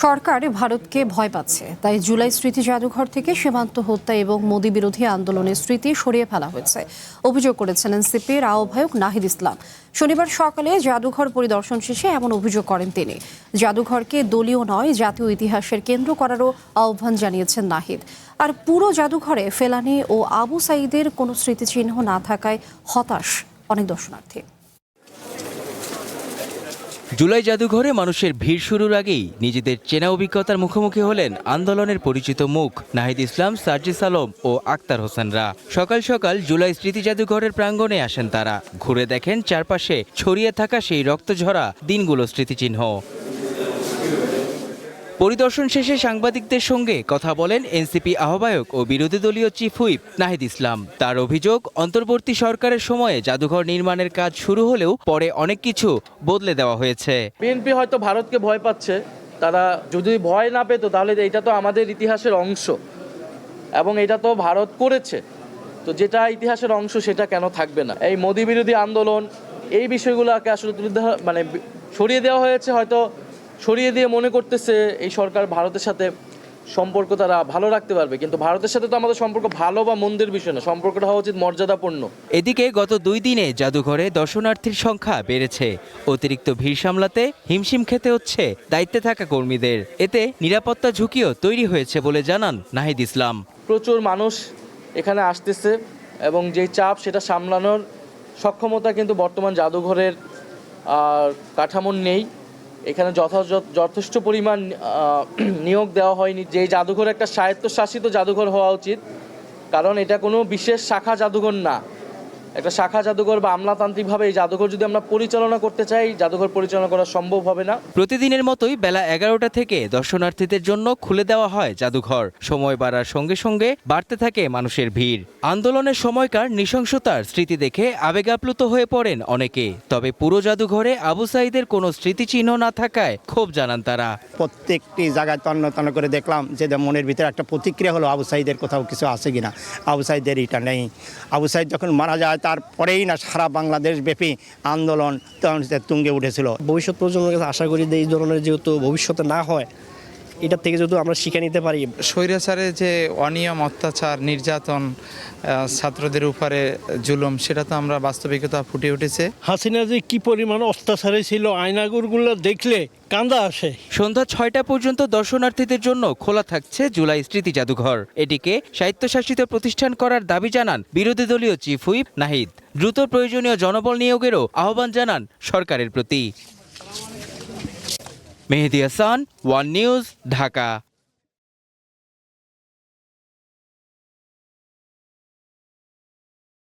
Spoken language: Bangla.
সরকার ভারতকে ভয় পাচ্ছে, তাই জুলাই স্মৃতি জাদুঘর থেকে সীমান্ত হত্যা এবং মোদি বিরোধী আন্দোলনের স্মৃতি সরিয়ে ফেলা হয়েছে। অভিযোগ করেছেন এনসিপির আহ্বায়ক নাহিদ ইসলাম। শনিবার সকালে জাদুঘর পরিদর্শন শেষে এমন অভিযোগ করেন তিনি। জাদুঘরকে দলীয় নয়, জাতীয় ইতিহাসের কেন্দ্র করারও আহ্বান জানিয়েছেন নাহিদ। আর পুরো জাদুঘরে ফেলানি ও আবু সাঈদের কোনো স্মৃতিচিহ্ন না থাকায় হতাশ অনেক দর্শনার্থী। জুলাই জাদুঘরে মানুষের ভিড় শুরুর আগেই নিজেদের চেনা অভিজ্ঞতার মুখোমুখি হলেন আন্দোলনের পরিচিত মুখ নাহিদ ইসলাম, সার্জিস আলম ও আক্তার হোসেনরা। সকাল সকাল জুলাই স্মৃতি জাদুঘরের প্রাঙ্গণে আসেন তারা। ঘুরে দেখেন চারপাশে ছড়িয়ে থাকা সেই রক্তঝরা দিনগুলো স্মৃতিচিহ্ন। পরিদর্শন শেষে সাংবাদিকদের সঙ্গে কথা বলেন এনসিপি আহ্বায়ক ও বিরোধী দলীয় চিফ হুইপ নাহিদ ইসলাম। তার অভিযোগ, অন্তর্বর্তী সরকারের সময়ে জাদুঘর নির্মাণের কাজ শুরু হলেও পরে অনেক কিছু বদলে দেওয়া হয়েছে। বিএনপি হয়তো ভারতকে ভয় পাচ্ছে। তারা যদি ভয় না পেত তাহলে এটা তো আমাদের ইতিহাসের অংশ এবং এটা তো ভারত করেছে, তো যেটা ইতিহাসের অংশ সেটা কেন থাকবে না। এই মোদি বিরোধী আন্দোলন, এই বিষয়গুলোকে আসলে সরিয়ে দেওয়া হয়েছে। হয়তো সরিয়ে দিয়ে মনে করতেছে এই সরকার ভারতের সাথে সম্পর্ক তারা ভালো রাখতে পারবে, কিন্তু ভারতের সাথে তো আমাদের সম্পর্ক ভালো বা মন্দের বিষয় না, সম্পর্কটা হওয়া উচিত মর্যাদাপূর্ণ। এদিকে গত 2 দিনে জাদুঘরে দর্শনার্থীর সংখ্যা বেড়েছে। অতিরিক্ত ভিড় সামলাতে হিমশিম খেতে হচ্ছে দায়িত্বে থাকা কর্মীদের। এতে নিরাপত্তা ঝুঁকিও তৈরি হয়েছে বলে জানান নাহিদ ইসলাম। প্রচুর মানুষ এখানে আসতেছে এবং যেই চাপ সেটা সামলানোর সক্ষমতা কিন্তু বর্তমান জাদুঘরের কাঠামোর নেই। এখানে যথেষ্ট পরিমাণ নিয়োগ দেওয়া হয়নি। যে জাদুঘর একটা স্বায়ত্তশাসিত জাদুঘর হওয়া উচিত, কারণ এটা কোনো বিশেষ শাখা জাদুঘর না। একটা শাখা জাদুঘর বা আমলাতান্ত্রিকভাবে এই জাদুঘর যদি আমরা পরিচালনা করতে চাই, জাদুঘর পরিচালনা করা সম্ভব হবে না। প্রতিদিনের মতোই বেলা 11টা থেকে দর্শনার্থীদের জন্য খুলে দেওয়া হয় জাদুঘর। সময় বাড়ার সঙ্গে সঙ্গে বাড়তে থাকে মানুষের ভিড়। আন্দোলনের সময়কার নৃশংসতার স্মৃতি দেখে আবেগ আপ্লুত হয়ে পড়েন অনেকে। তবে পুরো জাদুঘরে আবু সাঈদের কোনো স্মৃতিচিহ্ন না থাকায় ক্ষোভ জানান তারা। প্রত্যেকটি জায়গায় তন্ন করে দেখলাম যে মনের ভিতরে একটা প্রতিক্রিয়া হলো, আবু সাঈদের কোথাও কিছু আছে কিনা। আবু সাঈদের এটা নেই। আবু সাঈদ যখন মারা যায় তারপরেই না সারা বাংলাদেশ ব্যাপী আন্দোলন তুঙ্গে উঠেছিল। ভবিষ্যৎ প্রজন্মের কাছে আশা করি যে এই ধরনের যেহেতু ভবিষ্যতে না হয়, এটার থেকে যেহেতু আমরা শিখে নিতে পারি। স্বৈরাচারের যে অনিয়ম, অত্যাচার, নির্যাতন, ছাত্রদের উপরে জুলুম, সেটা তো আমরা বাস্তবিকতা ফুটে উঠেছে। হাসিনা যে কি পরিমাণ অত্যাচারে ছিল, আয়নাঘরগুলো দেখলে কান্দা আসে। সন্ধ্যা 6টা পর্যন্ত দর্শনার্থীদের জন্য খোলা থাকছে জুলাই স্মৃতি জাদুঘর। এটিকে স্বায়ত্তশাসিত প্রতিষ্ঠান করার দাবি জানান বিরোধী দলীয় চিফ হুইপ নাহিদ। দ্রুত প্রয়োজনীয় জনবল নিয়োগেরও আহ্বান জানান সরকারের প্রতি। মেহেদী হাসান, ওয়ান নিউজ, ঢাকা।